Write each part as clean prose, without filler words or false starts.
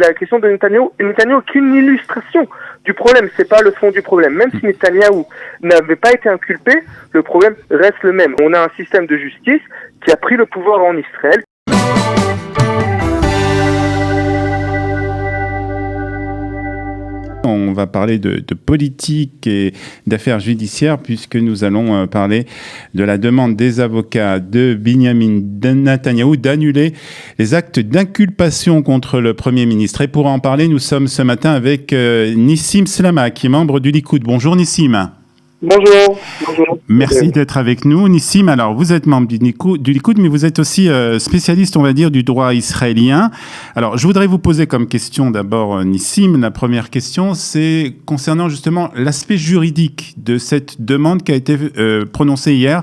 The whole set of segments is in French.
La question de Netanyahou qu'une illustration du problème, c'est pas le fond du problème. Même si Netanyahou n'avait pas été inculpé, le problème reste le même. On a un système de justice qui a pris le pouvoir en Israël. On va parler de politique et d'affaires judiciaires puisque nous allons parler de la demande des avocats de Binyamin Netanyahou d'annuler les actes d'inculpation contre le Premier ministre. Et pour en parler, nous sommes ce matin avec Nissim Slama, qui est membre du Likoud. Bonjour Nissim. Bonjour. Merci d'être avec nous. Nissim, alors vous êtes membre du Likoud, mais vous êtes aussi spécialiste, on va dire, du droit israélien. Alors, je voudrais vous poser comme question d'abord, Nissim, la première question, c'est concernant justement l'aspect juridique de cette demande qui a été prononcée hier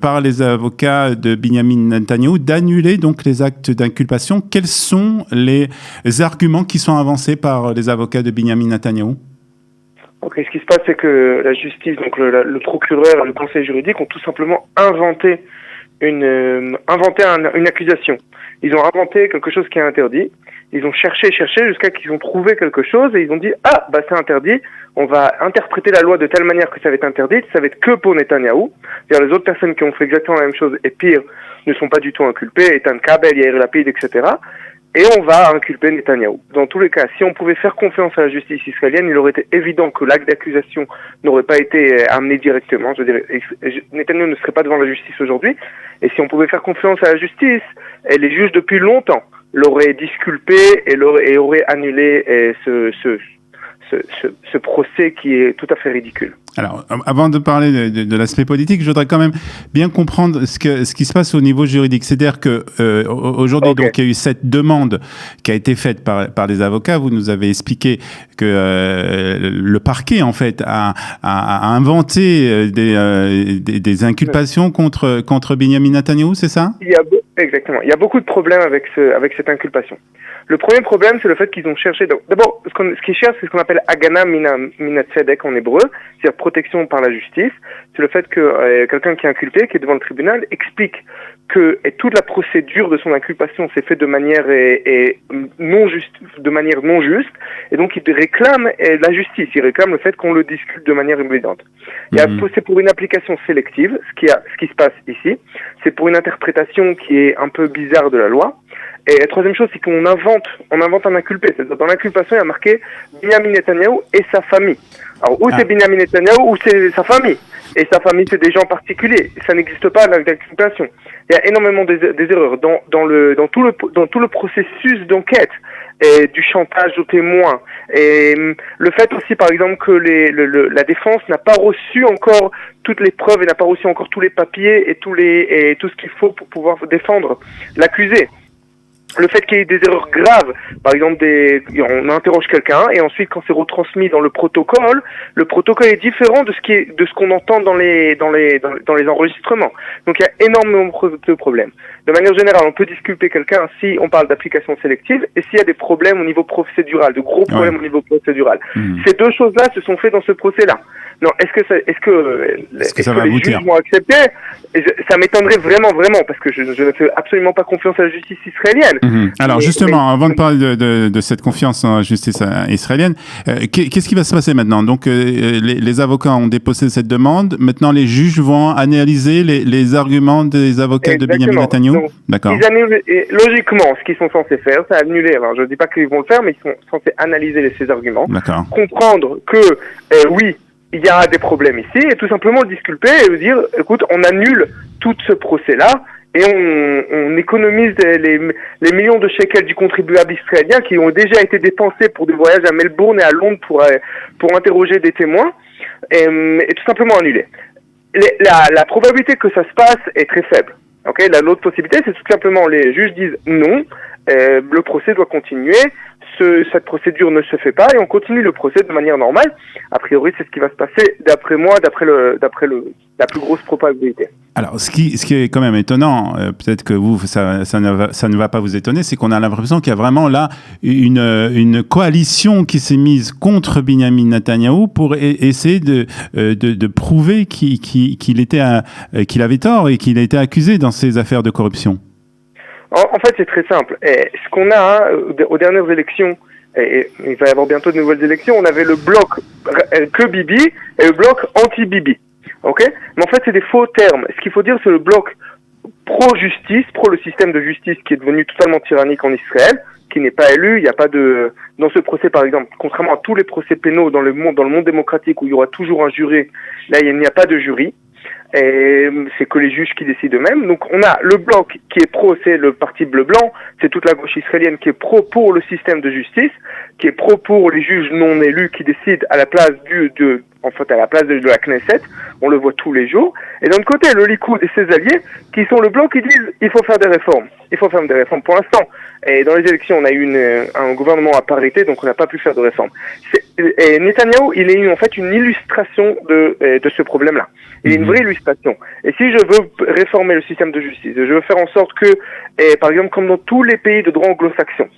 par les avocats de Binyamin Netanyahou d'annuler donc les actes d'inculpation. Quels sont les arguments qui sont avancés par les avocats de Binyamin Netanyahou ? Ok, ce qui se passe, c'est que la justice, donc le procureur et le conseil juridique ont tout simplement inventé une accusation. Ils ont inventé quelque chose qui est interdit. Ils ont cherché jusqu'à qu'ils ont trouvé quelque chose et ils ont dit c'est interdit. On va interpréter la loi de telle manière que ça va être interdit. Ça va être que pour Netanyahou. C'est-à-dire les autres personnes qui ont fait exactement la même chose et pire ne sont pas du tout inculpées. Eitan Kabel, Yair Lapid, etc. Et on va inculper Netanyahou. Dans tous les cas, si on pouvait faire confiance à la justice israélienne, il aurait été évident que l'acte d'accusation n'aurait pas été amené directement. Je dirais, Netanyahou ne serait pas devant la justice aujourd'hui. Et si on pouvait faire confiance à la justice, et les juges depuis longtemps l'auraient disculpé et auraient annulé ce procès qui est tout à fait ridicule. Alors, avant de parler de l'aspect politique, je voudrais quand même bien comprendre ce qui se passe au niveau juridique. C'est-à-dire que aujourd'hui, donc, il y a eu cette demande qui a été faite par les avocats. Vous nous avez expliqué que le parquet, en fait, a inventé des inculpations contre Binyamin Netanyahou, c'est ça ? Exactement. Il y a beaucoup de problèmes avec cette inculpation. Le premier problème, c'est le fait qu'ils ont cherché... D'abord, ce qu'ils cherchent, c'est ce qu'on appelle Agana Mina Tzedek en hébreu, c'est-à-dire protection par la justice. C'est le fait que quelqu'un qui est inculpé, qui est devant le tribunal, explique que toute la procédure de son inculpation s'est faite de manière non juste, et donc il réclame la justice, il réclame le fait qu'on le discute de manière évidente. C'est pour une application sélective, ce qui se passe ici, c'est pour une interprétation qui est un peu bizarre de la loi. Et la troisième chose, c'est qu'on invente un inculpé. C'est-à-dire, dans l'inculpation, il y a marqué Binyamin Netanyahou et sa famille. Alors, c'est Binyamin Netanyahou ou c'est sa famille. Et sa famille, c'est des gens particuliers. Ça n'existe pas dans l'inculpation. Il y a énormément des erreurs dans tout le processus d'enquête et du chantage aux témoins. Et le fait aussi, par exemple, que la défense n'a pas reçu encore toutes les preuves et n'a pas reçu encore tous les papiers et tout ce qu'il faut pour pouvoir défendre l'accusé. Le fait qu'il y ait des erreurs graves, par exemple, on interroge quelqu'un et ensuite quand c'est retransmis dans le protocole est différent de ce qu'on entend dans les enregistrements. Donc il y a énormément de problèmes. De manière générale, on peut disculper quelqu'un si on parle d'application sélective et s'il y a des problèmes au niveau procédural, de gros problèmes au niveau procédural. Ces deux choses-là se sont faites dans ce procès-là. Non, est-ce que les juges vont accepter ? Ça m'étonnerait vraiment, parce que je ne fais absolument pas confiance à la justice israélienne. Alors justement, avant de parler de cette confiance en la justice israélienne, qu'est-ce qui va se passer maintenant ? Donc les avocats ont déposé cette demande. Maintenant, les juges vont analyser les arguments des avocats de Binyamin Netanyahou. D'accord. Ils annulent, logiquement, ce qu'ils sont censés faire, c'est annuler. Alors, je ne dis pas qu'ils vont le faire, mais ils sont censés analyser ces arguments. D'accord. Comprendre que oui, il y a des problèmes ici, et tout simplement le disculper et dire, écoute, on annule tout ce procès-là, et on économise les millions de shekels du contribuable israélien qui ont déjà été dépensés pour des voyages à Melbourne et à Londres pour interroger des témoins, et tout simplement annuler. La probabilité que ça se passe est très faible. Okay, l'autre possibilité, c'est tout simplement les juges disent non, le procès doit continuer, cette procédure ne se fait pas et on continue le procès de manière normale. A priori, c'est ce qui va se passer d'après moi, d'après la plus grosse probabilité. Alors, ce qui est quand même étonnant, peut-être que vous, ça ne va pas vous étonner, c'est qu'on a l'impression qu'il y a vraiment là une coalition qui s'est mise contre Binyamin Netanyahou pour essayer de prouver qu'il avait tort et qu'il a été accusé dans ces affaires de corruption. En fait, c'est très simple. Et ce qu'on a aux dernières élections, et il va y avoir bientôt de nouvelles élections, on avait le bloc que Bibi et le bloc anti-Bibi. Ok? Mais en fait, c'est des faux termes. Ce qu'il faut dire, c'est le bloc pro-justice, pro le système de justice qui est devenu totalement tyrannique en Israël, qui n'est pas élu. Il n'y a pas de... Dans ce procès, par exemple, contrairement à tous les procès pénaux dans le monde démocratique où il y aura toujours un juré, là, il n'y a pas de jury. Et c'est que les juges qui décident eux-mêmes. Donc on a le bloc qui est pro, c'est le parti bleu-blanc, c'est toute la gauche israélienne qui est pro pour le système de justice, qui est pro pour les juges non élus qui décident à la place à la place de la Knesset. On le voit tous les jours. Et d'un autre côté, le Likoud et ses alliés qui sont le bloc qui disent il faut faire des réformes. Il faut faire des réformes pour l'instant. Et dans les élections, on a eu un gouvernement à parité, donc on n'a pas pu faire de réformes. Et Netanyahou, il est en fait une illustration de ce problème-là. Il est une vraie illustration. Et si je veux réformer le système de justice, je veux faire en sorte que, par exemple, comme dans tous les pays de droit anglo-saxon,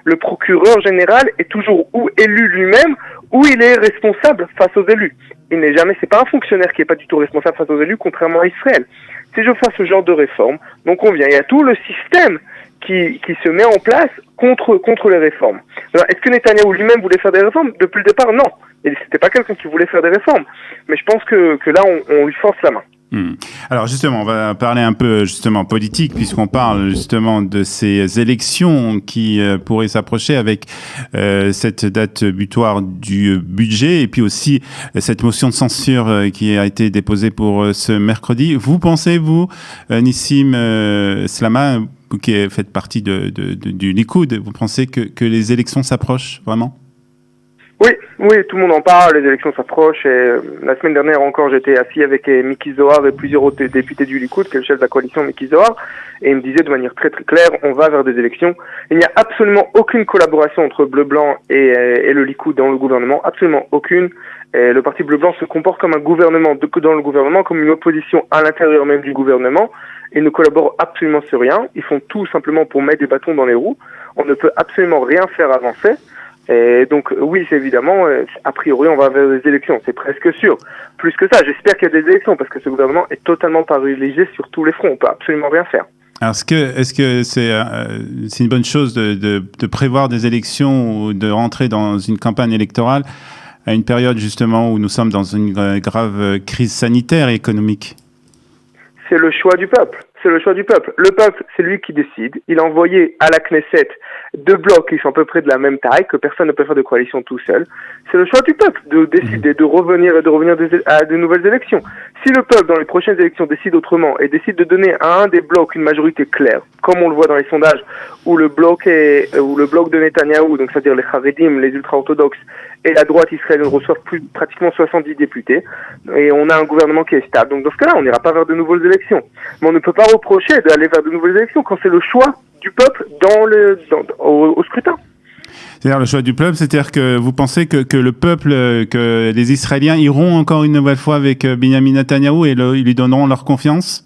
le procureur général est toujours ou élu lui-même, ou il est responsable face aux élus. C'est pas un fonctionnaire qui est pas du tout responsable face aux élus, contrairement à Israël. Si je fais ce genre de réforme, donc il y a tout le système qui se met en place contre les réformes. Alors, est-ce que Netanyahou lui-même voulait faire des réformes? Depuis le départ, non. C'était pas quelqu'un qui voulait faire des réformes. Mais je pense que là, on lui force la main. Alors justement, on va parler un peu justement politique puisqu'on parle justement de ces élections qui pourraient s'approcher avec cette date butoir du budget et puis aussi cette motion de censure qui a été déposée pour ce mercredi. Vous pensez, vous, Nissim Slama, qui faites partie du Likoud, vous pensez que les élections s'approchent vraiment ? Oui, tout le monde en parle, les élections s'approchent et la semaine dernière encore j'étais assis avec Miki Zohar et plusieurs autres députés du Likoud, qui est le chef de la coalition Miki Zohar, et il me disait de manière très très claire, on va vers des élections. Il n'y a absolument aucune collaboration entre Bleu-Blanc et le Likoud dans le gouvernement, absolument aucune. Et le parti Bleu-Blanc se comporte comme un gouvernement dans le gouvernement, comme une opposition à l'intérieur même du gouvernement. Ils ne collaborent absolument sur rien, ils font tout simplement pour mettre des bâtons dans les roues. On ne peut absolument rien faire avancer. Et donc oui, c'est évidemment, a priori, on va vers des élections, c'est presque sûr. Plus que ça, j'espère qu'il y a des élections, parce que ce gouvernement est totalement paralysé sur tous les fronts, on peut absolument rien faire. Alors, est-ce que c'est une bonne chose de prévoir des élections ou de rentrer dans une campagne électorale à une période justement où nous sommes dans une grave crise sanitaire et économique? C'est le choix du peuple. Le peuple, c'est lui qui décide. Il a envoyé à la Knesset deux blocs qui sont à peu près de la même taille, que personne ne peut faire de coalition tout seul. C'est le choix du peuple de décider de revenir à de nouvelles élections. Si le peuple, dans les prochaines élections, décide autrement et décide de donner à un des blocs une majorité claire, comme on le voit dans les sondages, où le bloc de Netanyahou, donc c'est-à-dire les Haredim, les ultra-orthodoxes, et la droite israélienne reçoivent pratiquement 70 députés, et on a un gouvernement qui est stable. Donc dans ce cas-là, on n'ira pas vers de nouvelles élections. Mais on ne peut pas reprocher d'aller vers de nouvelles élections quand c'est le choix du peuple au scrutin. C'est-à-dire le choix du peuple, c'est-à-dire que vous pensez que le peuple, que les Israéliens iront encore une nouvelle fois avec Benyamin Netanyahou et ils lui donneront leur confiance?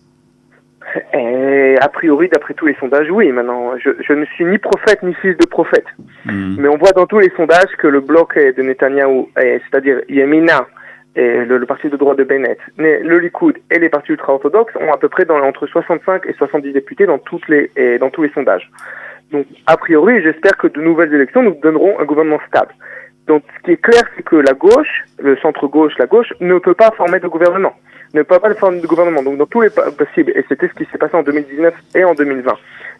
Et a priori, d'après tous les sondages, oui. Maintenant, je ne suis ni prophète ni fils de prophète. Mais on voit dans tous les sondages que le bloc de Netanyahou, c'est-à-dire Yemina, et le parti de droite de Bennett, le Likoud et les partis ultra-orthodoxes ont à peu près entre 65 et 70 députés dans tous les sondages. Donc, a priori, j'espère que de nouvelles élections nous donneront un gouvernement stable. Donc, ce qui est clair, c'est que la gauche, le centre-gauche, la gauche, ne peut pas former de gouvernement. Donc, dans tous les possibles, et c'était ce qui s'est passé en 2019 et en 2020.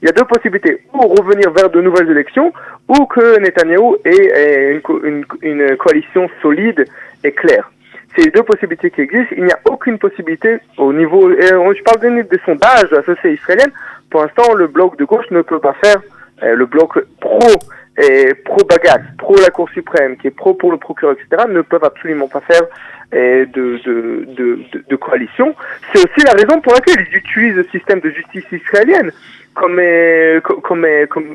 Il y a deux possibilités, ou revenir vers de nouvelles élections, ou que Netanyahou ait une coalition solide et claire. C'est les deux possibilités qui existent. Il n'y a aucune possibilité au niveau... je parle des sondages de la société israélienne. Pour l'instant, le bloc de gauche ne peut pas faire le bloc pro-Bagatz, pro-la Cour suprême, qui est pro pour le procureur, etc., ne peuvent absolument pas faire de coalition. C'est aussi la raison pour laquelle ils utilisent le système de justice israélienne comme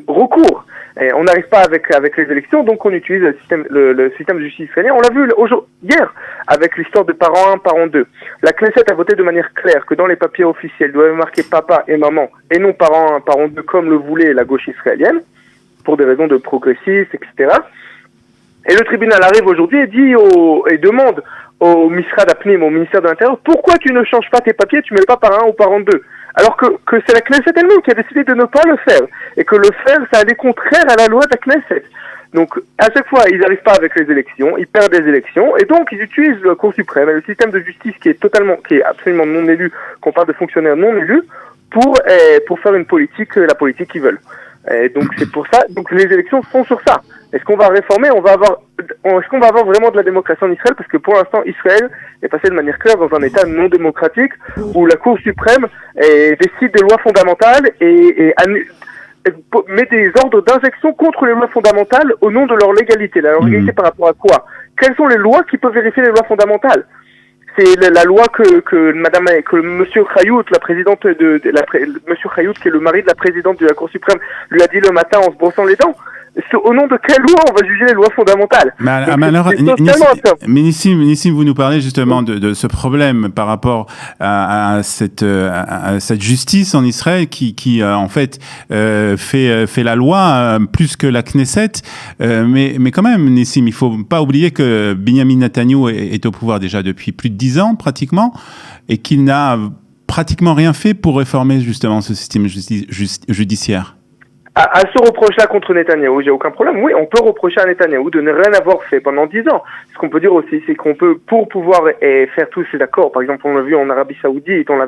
recours. Et on n'arrive pas avec les élections, donc on utilise le système de justice israélien. On l'a vu hier avec l'histoire de parent 1, parent 2. La Knesset a voté de manière claire que dans les papiers officiels doivent marquer papa et maman et non parent 1, parent 2 comme le voulait la gauche israélienne, pour des raisons de progressistes, etc. Et le tribunal arrive aujourd'hui et demande au Misrad Apnim, au ministère de l'Intérieur, pourquoi tu ne changes pas tes papiers, tu mets pas par 1 ou par 2. alors que c'est la Knesset elle-même qui a décidé de ne pas le faire, et que le faire, ça allait contraire à la loi de la Knesset. Donc, à chaque fois, ils n'arrivent pas avec les élections, ils perdent les élections, et donc ils utilisent la Cour suprême et le système de justice qui est absolument non élu, qu'on parle de fonctionnaires non élus, pour faire une politique, la politique qu'ils veulent. Et donc c'est pour ça, donc les élections sont sur ça. Est-ce qu'on va réformer, est-ce qu'on va avoir vraiment de la démocratie en Israël? Parce que pour l'instant, Israël est passé de manière claire dans un état non démocratique où la Cour suprême décide des lois fondamentales et met des ordres d'injection contre les lois fondamentales au nom de leur légalité. La légalité par rapport à quoi? Quelles sont les lois qui peuvent vérifier les lois fondamentales? C'est la loi que Monsieur Chayout, la présidente Monsieur Chayout, qui est le mari de la présidente de la Cour suprême, lui a dit le matin en se brossant les dents. Au nom de quelle loi on va juger les lois fondamentales? Mais alors, Nissim, vous nous parlez justement de ce problème par rapport à cette justice en Israël qui en fait fait la loi plus que la Knesset. Mais quand même, Nissim, il faut pas oublier que Benjamin Netanyahou est au pouvoir déjà depuis plus de 10 ans pratiquement et qu'il n'a pratiquement rien fait pour réformer justement ce système judiciaire. À ce reproche-là contre Netanyahou, j'ai aucun problème. Oui, on peut reprocher à Netanyahou de ne rien avoir fait pendant 10 ans. Ce qu'on peut dire aussi, c'est qu'on peut, pour pouvoir faire tous ces accords, par exemple, on l'a vu en Arabie Saoudite, on a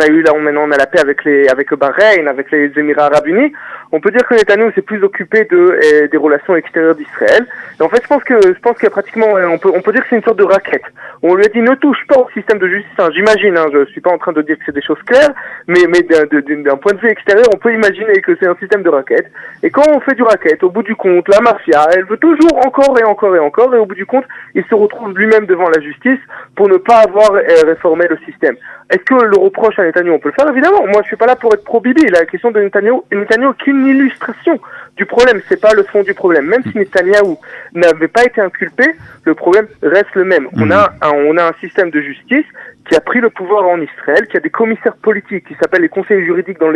eu là, maintenant on a la paix avec le Bahreïn, avec les Émirats Arabes Unis. On peut dire que Netanyahou s'est plus occupé des relations extérieures d'Israël. Et en fait, je pense qu'il y a pratiquement, on peut dire que c'est une sorte de raquette. On lui a dit ne touche pas au système de justice. Hein, j'imagine, je suis pas en train de dire que c'est des choses claires, mais d'un point de vue extérieur, on peut imaginer que c'est un système de raquette. Et quand on fait du raquette, au bout du compte, la mafia, elle veut toujours encore et encore et encore, et au bout du compte, il se retrouve lui-même devant la justice pour ne pas avoir réformé le système. Est-ce que le reproche à Netanyahou, on peut le faire? Évidemment. Moi, je suis pas là pour être pro-Bibi. La question de Netanyahou est une illustration du problème. C'est pas le fond du problème. Même si Netanyahou n'avait pas été inculpé, le problème reste le même. On a un système de justice qui a pris le pouvoir en Israël, qui a des commissaires politiques qui s'appellent les conseillers juridiques dans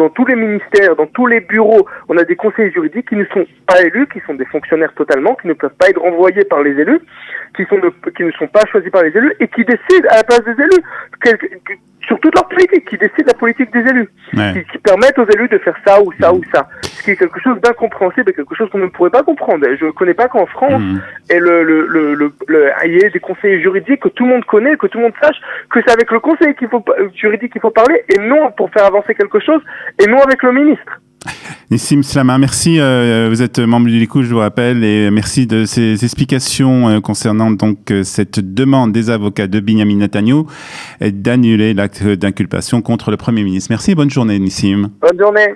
tous les ministères, dans tous les bureaux. On a des conseillers juridiques qui ne sont pas élus, qui sont des fonctionnaires totalement, qui ne peuvent pas être renvoyés par les élus, qui ne sont pas choisis par les élus et qui décident à la place des élus sur toute leur politique, qui décident la politique des élus, qui permettent aux élus de faire ça ou ça ou ça. Ce qui est quelque chose d'incompréhensible et quelque chose qu'on ne pourrait pas comprendre. Je ne connais pas qu'en France, il y ait des conseillers juridiques que tout le monde connaît, que tout le monde sache que c'est avec le conseiller juridique qu'il faut parler et non pour faire avancer quelque chose et non avec le ministre. Nissim Slama, merci. Vous êtes membre du Likoud, je vous rappelle, et merci de ces explications concernant donc cette demande des avocats de Benjamin Netanyahou d'annuler l'acte d'inculpation contre le Premier ministre. Merci et bonne journée, Nissim. Bonne journée.